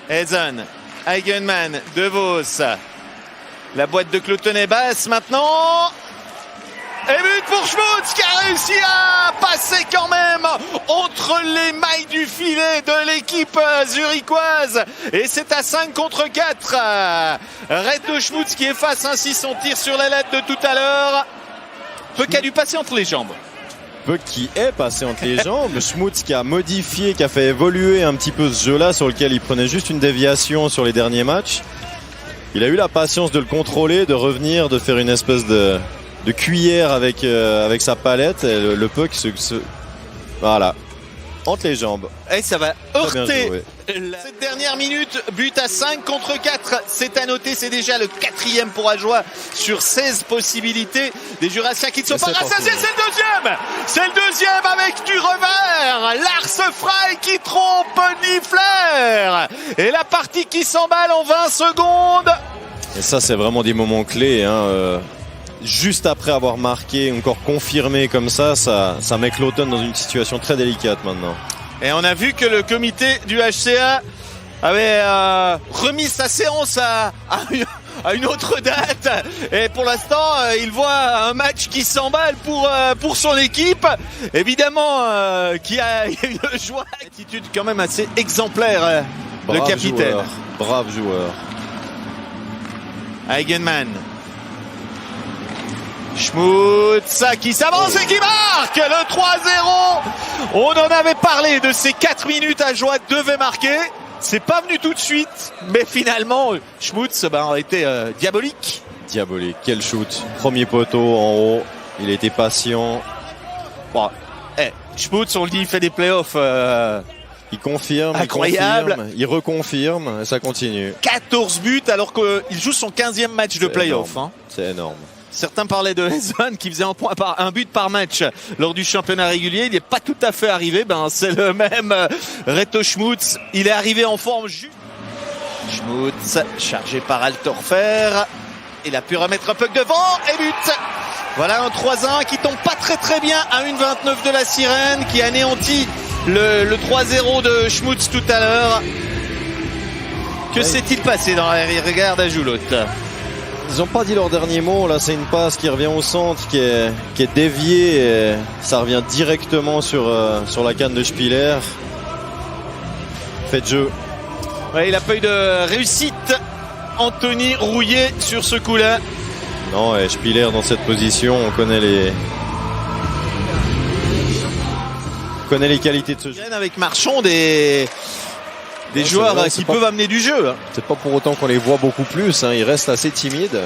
Ezen, Eigenmann, De Vos. La boîte de Cloton est basse maintenant. Et but pour Schmutz qui a réussi à passer quand même entre les mailles du filet de l'équipe zurichoise. Et c'est à 5 contre 4. Reto Schmutz qui efface ainsi son tir sur la lettre de tout à l'heure. Peu qu'a dû passer entre les jambes. Peu qui est passé entre les jambes. Schmutz qui a modifié, qui a fait évoluer un petit peu ce jeu-là sur lequel il prenait juste une déviation sur les derniers matchs. Il a eu la patience de le contrôler, de revenir, de faire une espèce de cuillère avec sa palette. Et le puck voilà, entre les jambes. Et ça va heurter cette dernière minute. But à 5 contre 4. C'est à noter, c'est déjà le 4e pour Ajoie sur 16 possibilités. Des Jurassiens qui ne sont pas rassasiés. C'est le deuxième. C'est le deuxième avec du revers. Lars Frey qui trompe Niffler. Et la partie qui s'emballe en 20 secondes. Et ça, c'est vraiment des moments clés, hein. Juste après avoir marqué, encore confirmé comme ça met Cloton dans une situation très délicate maintenant. Et on a vu que le comité du HCA avait remis sa séance à une autre date. Et pour l'instant, il voit un match qui s'emballe pour son équipe. Évidemment, qui a une joie, une attitude quand même assez exemplaire, le capitaine. Brave joueur. Eigenmann. Schmutz qui s'avance et qui marque le 3-0. On en avait parlé de ces 4 minutes. Ajoie devait marquer. C'est pas venu tout de suite, mais finalement Schmutz a été diabolique. Diabolique, quel shoot. Premier poteau en haut, il a été patient. Bon, Schmutz, on le dit, il fait des playoffs. Il confirme, incroyable. Il reconfirme et ça continue. 14 buts alors qu'il joue son 15e match de playoff. Hein. C'est énorme. Certains parlaient de Ezen qui faisait un but par match lors du championnat régulier. Il n'est pas tout à fait arrivé. C'est le même Reto Schmutz. Il est arrivé en forme juste. Schmutz chargé par Altorfer. Il a pu remettre un puck devant et but. Voilà un 3-1 qui tombe pas très bien à 1,29 de la sirène, qui anéantit le 3-0 de Schmutz tout à l'heure. Que s'est-il passé dans la regard d'Ajoulotte? Ils n'ont pas dit leur dernier mot. Là, c'est une passe qui revient au centre, qui est déviée. Et ça revient directement sur la canne de Spiller. Fait de jeu. Ouais, il n'a pas eu de réussite. Anthony Rouillet sur ce coup-là. Non, et Spiller dans cette position, on connaît les qualités de ce jeu. Avec Marchand, des joueurs qui peuvent amener du jeu. C'est pas pour autant qu'on les voit beaucoup plus, hein. Ils restent assez timides.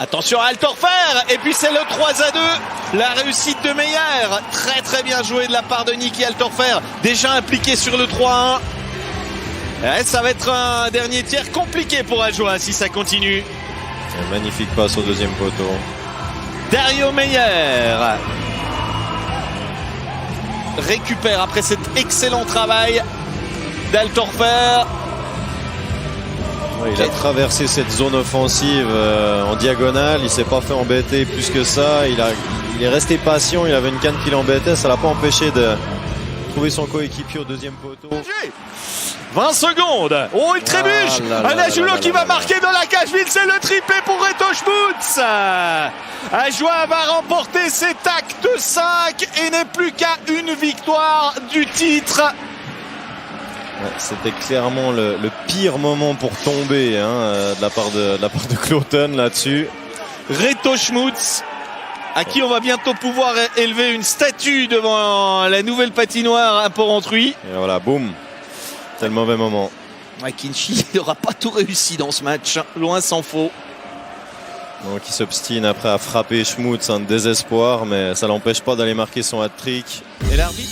Attention à Altorfer. Et puis c'est le 3-2. La réussite de Meyer. Très bien joué de la part de Nicky Altorfer. Déjà impliqué sur le 3-1. Et ça va être un dernier tiers compliqué pour Ajoie si ça continue. Un magnifique passe au deuxième poteau. Dario Meyer récupère après cet excellent travail d'Altorfer. Il a traversé cette zone offensive en diagonale. Il s'est pas fait embêter plus que ça. Il est resté patient. Il avait une canne qui l'embêtait. Ça l'a pas empêché de trouver son coéquipier au deuxième poteau. 20 secondes. Oh, il trébuche. Un Ajoulot qui va marquer dans la cage vide. C'est le triplé pour Reto Schmutz. Ajoie va remporter cet acte 5 et n'est plus qu'à une victoire du titre. Ouais, c'était clairement le pire moment pour tomber, hein, de la part de Cloton là-dessus. Reto Schmutz, à qui on va bientôt pouvoir élever une statue devant la nouvelle patinoire à Porrentruy. Et voilà, boum. C'est le mauvais moment. Kinchy n'aura pas tout réussi dans ce match, loin s'en faut. Donc il s'obstine après à frapper Schmutz, un désespoir, mais ça l'empêche pas d'aller marquer son hat-trick. Et l'arbitre